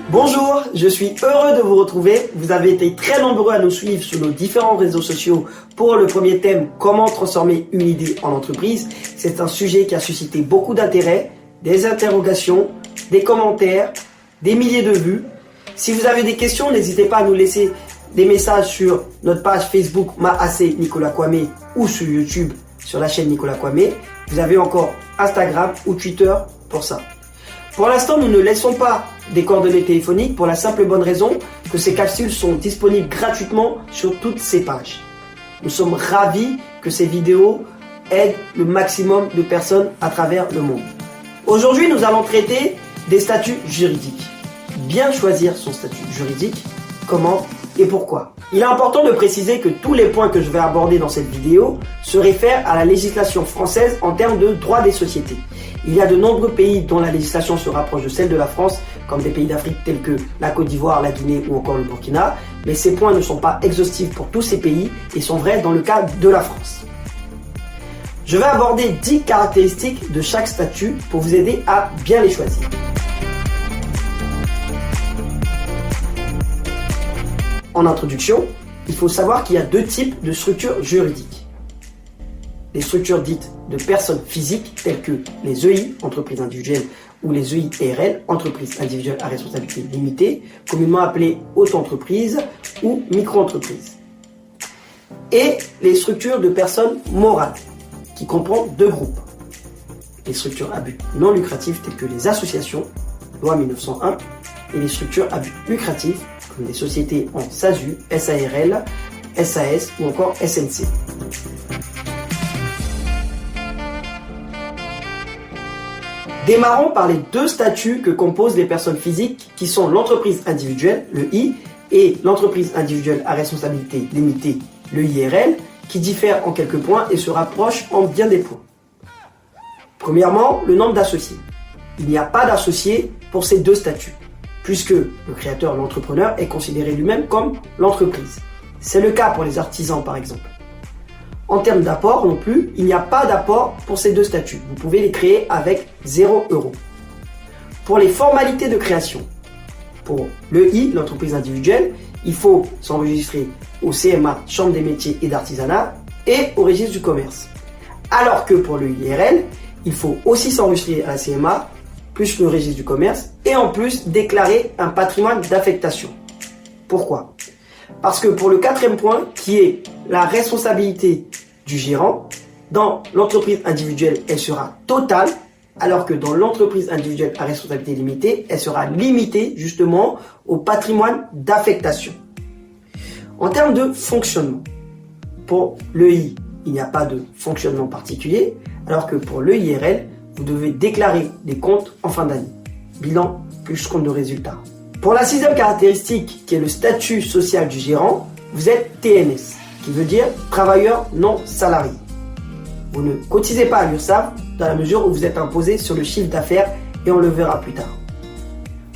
Bonjour, je suis heureux de vous retrouver. Vous avez été très nombreux à nous suivre sur nos différents réseaux sociaux pour le premier thème, comment transformer une idée en entreprise. C'est un sujet qui a suscité beaucoup d'intérêt, des interrogations, des commentaires, des milliers de vues. Si vous avez des questions, n'hésitez pas à nous laisser des messages sur notre page Facebook MAAC Nicolas Kwame ou sur YouTube sur la chaîne Nicolas Kwame. Vous avez encore Instagram ou Twitter pour ça. Pour l'instant, nous ne laissons pas des coordonnées téléphoniques pour la simple et bonne raison que ces capsules sont disponibles gratuitement sur toutes ces pages. Nous sommes ravis que ces vidéos aident le maximum de personnes à travers le monde. Aujourd'hui, nous allons traiter des statuts juridiques. Bien choisir son statut juridique, comment et pourquoi. Il est important de préciser que tous les points que je vais aborder dans cette vidéo se réfèrent à la législation française en termes de droit des sociétés. Il y a de nombreux pays dont la législation se rapproche de celle de la France, comme des pays d'Afrique tels que la Côte d'Ivoire, la Guinée ou encore le Burkina, mais ces points ne sont pas exhaustifs pour tous ces pays et sont vrais dans le cas de la France. Je vais aborder 10 caractéristiques de chaque statut pour vous aider à bien les choisir. En introduction, il faut savoir qu'il y a deux types de structures juridiques. Les structures dites de personnes physiques telles que les EI, entreprises individuelles, ou les EIRL, entreprises individuelles à responsabilité limitée, communément appelées auto-entreprises ou micro-entreprises. Et les structures de personnes morales, qui comprend deux groupes. Les structures à but non lucratif telles que les associations, loi 1901, et les structures à but lucratif comme les sociétés en SASU, SARL, SAS ou encore SNC. Démarrons par les deux statuts que composent les personnes physiques qui sont l'entreprise individuelle, le I, et l'entreprise individuelle à responsabilité limitée, le IRL, qui diffèrent en quelques points et se rapprochent en bien des points. Premièrement, le nombre d'associés. Il n'y a pas d'associés pour ces deux statuts, puisque le créateur, l'entrepreneur, est considéré lui-même comme l'entreprise. C'est le cas pour les artisans par exemple. En termes d'apport non plus, il n'y a pas d'apport pour ces deux statuts. Vous pouvez les créer avec 0 €. Pour les formalités de création, pour le I, l'entreprise individuelle, il faut s'enregistrer au CMA, Chambre des métiers et d'artisanat, et au registre du commerce. Alors que pour le IRL, il faut aussi s'enregistrer à la CMA, plus le registre du commerce, et en plus déclarer un patrimoine d'affectation. Pourquoi ? Parce que pour le quatrième point, qui est la responsabilité du gérant, dans l'entreprise individuelle, elle sera totale, alors que dans l'entreprise individuelle à responsabilité limitée, elle sera limitée justement au patrimoine d'affectation. En termes de fonctionnement, pour l'EI, il n'y a pas de fonctionnement particulier, alors que pour l'EIRL, vous devez déclarer des comptes en fin d'année. Bilan plus compte de résultat. Pour la sixième caractéristique, qui est le statut social du gérant, vous êtes TNS, qui veut dire travailleur non salarié. Vous ne cotisez pas à l'URSSAF dans la mesure où vous êtes imposé sur le chiffre d'affaires et on le verra plus tard.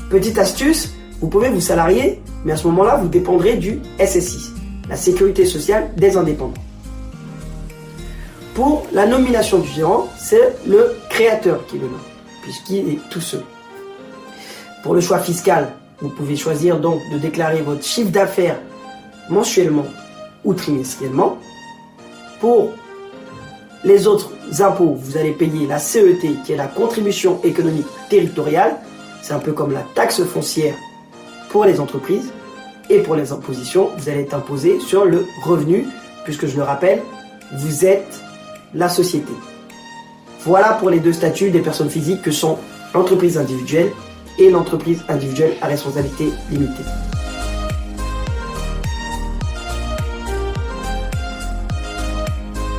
Petite astuce, vous pouvez vous salarier, mais à ce moment-là, vous dépendrez du SSI, la sécurité sociale des indépendants. Pour la nomination du gérant, c'est le créateur qui le nomme, puisqu'il est tout seul. Pour le choix fiscal, vous pouvez choisir donc de déclarer votre chiffre d'affaires mensuellement ou trimestriellement. Pour les autres impôts, vous allez payer la CET, qui est la contribution économique territoriale. C'est un peu comme la taxe foncière pour les entreprises. Et pour les impositions, vous allez être imposé sur le revenu, puisque je le rappelle, vous êtes la société. Voilà pour les deux statuts des personnes physiques que sont l'entreprise individuelle et l'entreprise individuelle à responsabilité limitée.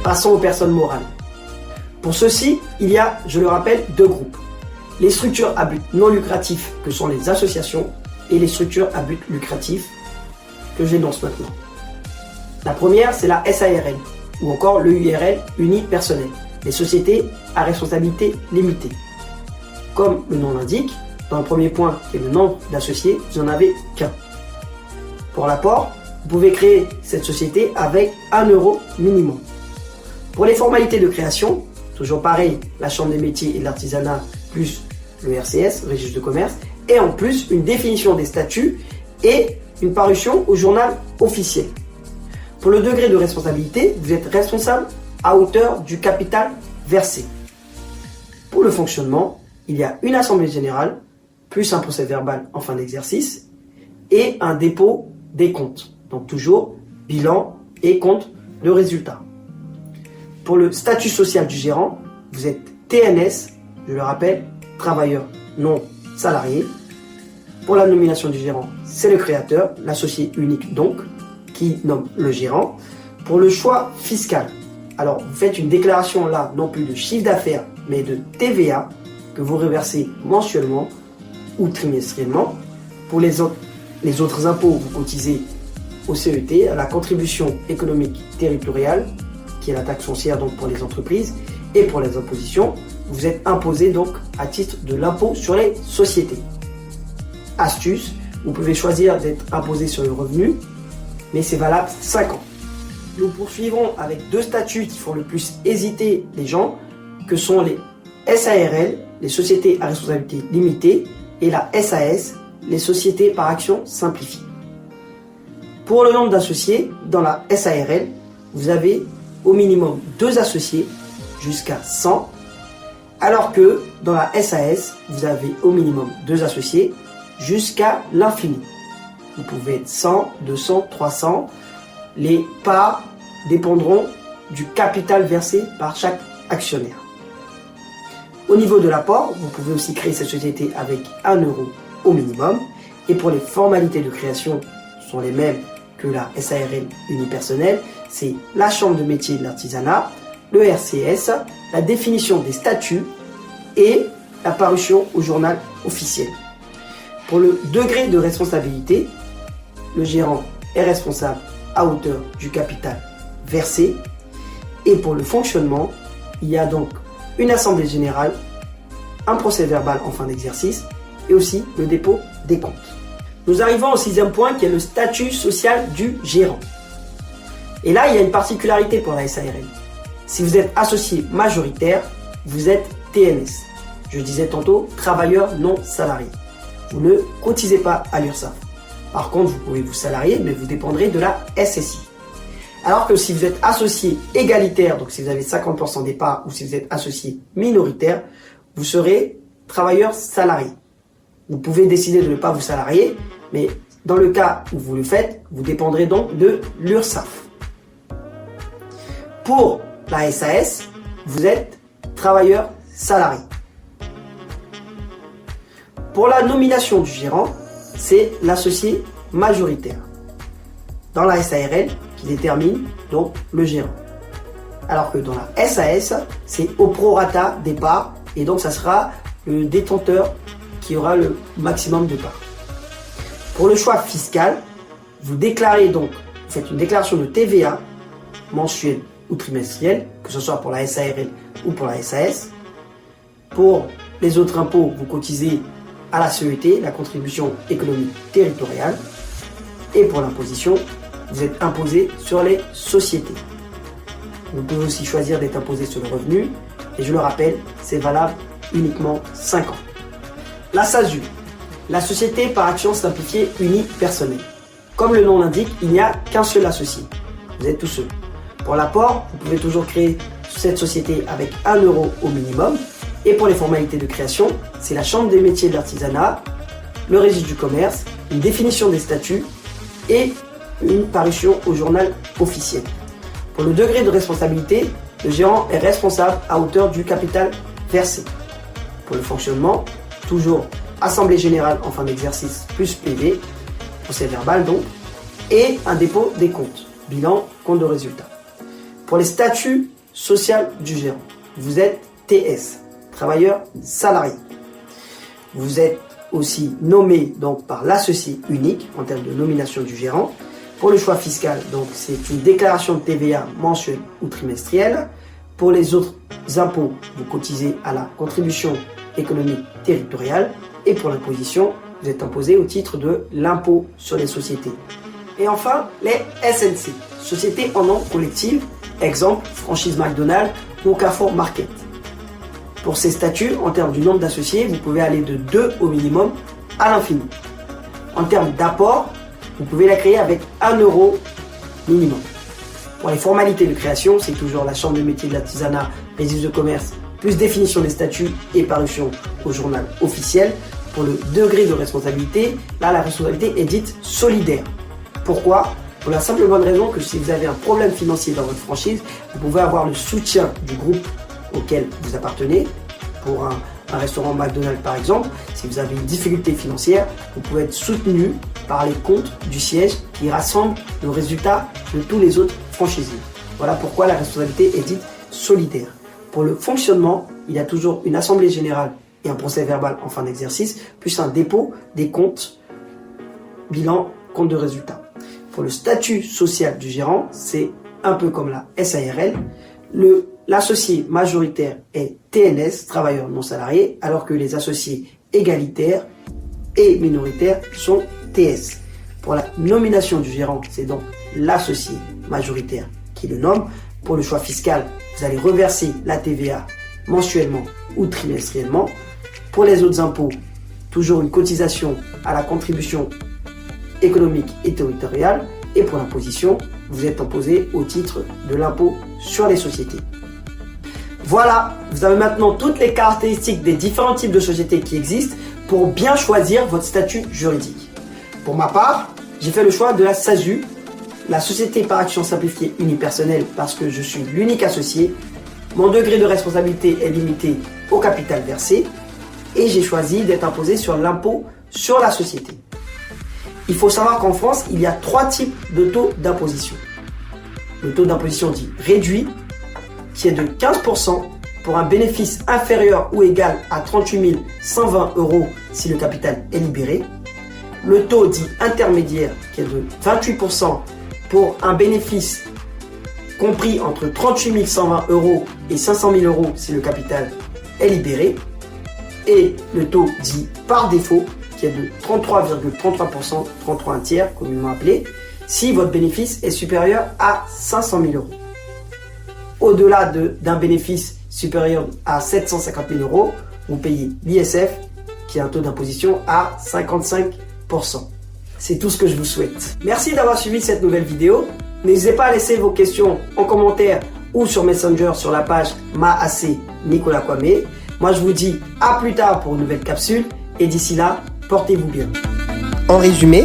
Passons aux personnes morales. Pour ceux-ci, il y a, je le rappelle, deux groupes. Les structures à but non lucratif, que sont les associations, et les structures à but lucratif, que j'énonce maintenant. La première, c'est la SARL, ou encore le URL unipersonnel, les sociétés à responsabilité limitée. Comme le nom l'indique, dans le premier point, qui est le nombre d'associés, vous n'en avez qu'un. Pour l'apport, vous pouvez créer cette société avec 1 € minimum. Pour les formalités de création, toujours pareil, la Chambre des métiers et de l'artisanat plus le RCS, registre de commerce, et en plus une définition des statuts et une parution au journal officiel. Pour le degré de responsabilité, vous êtes responsable à hauteur du capital versé. Pour le fonctionnement, il y a une assemblée générale, plus un procès-verbal en fin d'exercice, et un dépôt des comptes. Donc toujours bilan et compte de résultat. Pour le statut social du gérant, vous êtes TNS, je le rappelle, travailleur non salarié. Pour la nomination du gérant, c'est le créateur, l'associé unique donc, qui nomme le gérant. Pour le choix fiscal, alors vous faites une déclaration là, non plus de chiffre d'affaires, mais de TVA, que vous reversez mensuellement ou trimestriellement. Pour les autres impôts, vous cotisez au CET, à la contribution économique territoriale, qui est la taxe foncière donc pour les entreprises, et pour les impositions, vous êtes imposé donc à titre de l'impôt sur les sociétés. Astuce, vous pouvez choisir d'être imposé sur le revenu, mais c'est valable 5 ans. Nous poursuivrons avec deux statuts qui font le plus hésiter les gens, que sont les SARL, les sociétés à responsabilité limitée, et la SAS, les sociétés par action simplifiée. Pour le nombre d'associés, dans la SARL, vous avez au minimum 2 associés jusqu'à 100, alors que dans la SAS, vous avez au minimum 2 associés jusqu'à l'infini. Vous pouvez être 100, 200, 300. Les parts dépendront du capital versé par chaque actionnaire. Au niveau de l'apport, vous pouvez aussi créer cette société avec 1 euro au minimum. Et pour les formalités de création, ce sont les mêmes que la SARL unipersonnelle. C'est la chambre de métier de l'artisanat, le RCS, la définition des statuts et la parution au journal officiel. Pour le degré de responsabilité, le gérant est responsable à hauteur du capital versé. Et pour le fonctionnement, il y a donc une assemblée générale, un procès-verbal en fin d'exercice et aussi le dépôt des comptes. Nous arrivons au 6e point qui est le statut social du gérant. Et là, il y a une particularité pour la SARL. Si vous êtes associé majoritaire, vous êtes TNS. Je disais tantôt, travailleur non salarié. Vous ne cotisez pas à l'URSSAF. Par contre, vous pouvez vous salarier, mais vous dépendrez de la SSI. Alors que si vous êtes associé égalitaire, donc si vous avez 50% des parts, ou si vous êtes associé minoritaire, vous serez travailleur salarié. Vous pouvez décider de ne pas vous salarier, mais dans le cas où vous le faites, vous dépendrez donc de l'URSSAF. Pour la SAS, vous êtes travailleur salarié. Pour la nomination du gérant, c'est l'associé majoritaire. Dans la SARL, qui détermine donc le gérant. Alors que dans la SAS, c'est au prorata des parts, et donc ça sera le détenteur qui aura le maximum de parts. Pour le choix fiscal, vous déclarez donc, vous faites une déclaration de TVA mensuelle ou trimestrielle, que ce soit pour la SARL ou pour la SAS. Pour les autres impôts, vous cotisez à la CET, la contribution économique territoriale. Et pour l'imposition, vous êtes imposé sur les sociétés. Vous pouvez aussi choisir d'être imposé sur le revenu. Et je le rappelle, c'est valable uniquement 5 ans. La SASU, la société par action simplifiée unipersonnelle. Comme le nom l'indique, il n'y a qu'un seul associé. Vous êtes tout seul. Pour l'apport, vous pouvez toujours créer cette société avec 1 euro au minimum. Et pour les formalités de création, c'est la chambre des métiers de l'artisanat, le registre du commerce, une définition des statuts et une parution au journal officiel. Pour le degré de responsabilité, le gérant est responsable à hauteur du capital versé. Pour le fonctionnement, toujours assemblée générale en fin d'exercice plus PV, procès verbal donc, et un dépôt des comptes, bilan, compte de résultat. Pour les statuts sociaux du gérant, vous êtes TS, travailleur salarié. Vous êtes aussi nommé donc par l'associé unique en termes de nomination du gérant. Pour le choix fiscal, donc c'est une déclaration de TVA mensuelle ou trimestrielle. Pour les autres impôts, vous cotisez à la contribution économique territoriale. Et pour l'imposition, vous êtes imposé au titre de l'impôt sur les sociétés. Et enfin, les SNC, sociétés en nom collectif, exemple franchise McDonald's ou Carrefour Market. Pour ces statuts, en termes du nombre d'associés, vous pouvez aller de 2 au minimum à l'infini. En termes d'apport, vous pouvez la créer avec 1 euro minimum. Pour les formalités de création, c'est toujours la chambre de métier de l'artisanat, registre de commerce, plus définition des statuts et parution au journal officiel. Pour le degré de responsabilité, là la responsabilité est dite solidaire. Pourquoi? Pour la simple et bonne raison que si vous avez un problème financier dans votre franchise, vous pouvez avoir le soutien du groupe auquel vous appartenez. Pour un restaurant McDonald's par exemple, si vous avez une difficulté financière, vous pouvez être soutenu par les comptes du siège qui rassemblent le résultat de tous les autres franchisés. Voilà pourquoi la responsabilité est dite solidaire. Pour le fonctionnement, il y a toujours une assemblée générale et un procès verbal en fin d'exercice, plus un dépôt des comptes, bilan, compte de résultat. Pour le statut social du gérant, c'est un peu comme la SARL. L'associé majoritaire est TNS, travailleur non salarié, alors que les associés égalitaires et minoritaires sont TS. Pour la nomination du gérant, c'est donc l'associé majoritaire qui le nomme. Pour le choix fiscal, vous allez reverser la TVA mensuellement ou trimestriellement. Pour les autres impôts, toujours une cotisation à la contribution économique et territoriale. Et pour l'imposition, vous êtes imposé au titre de l'impôt sur les sociétés. Voilà, vous avez maintenant toutes les caractéristiques des différents types de sociétés qui existent pour bien choisir votre statut juridique. Pour ma part, j'ai fait le choix de la SASU, la Société par action simplifiée unipersonnelle, parce que je suis l'unique associé. Mon degré de responsabilité est limité au capital versé et j'ai choisi d'être imposé sur l'impôt sur la société. Il faut savoir qu'en France, il y a 3 types de taux d'imposition. Le taux d'imposition dit réduit, qui est de 15% pour un bénéfice inférieur ou égal à 38 120 € si le capital est libéré. Le taux dit intermédiaire, qui est de 28% pour un bénéfice compris entre 38 120 € et 500 000 € si le capital est libéré. Et le taux dit par défaut, qui est de 33,33%, 33 un tiers, communément appelé, si votre bénéfice est supérieur à 500 000 €. Au-delà d'un bénéfice supérieur à 750 000 €, vous payez l'ISF, qui a un taux d'imposition à 55%. C'est tout ce que je vous souhaite. Merci d'avoir suivi cette nouvelle vidéo. N'hésitez pas à laisser vos questions en commentaire ou sur Messenger sur la page MAAC Nicolas Kwame. Moi, je vous dis à plus tard pour une nouvelle capsule et d'ici là, portez-vous bien. En résumé,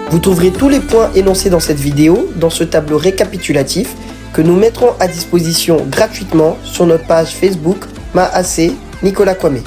vous trouverez tous les points énoncés dans cette vidéo dans ce tableau récapitulatif que nous mettrons à disposition gratuitement sur notre page Facebook MAAC Nicolas Kwame.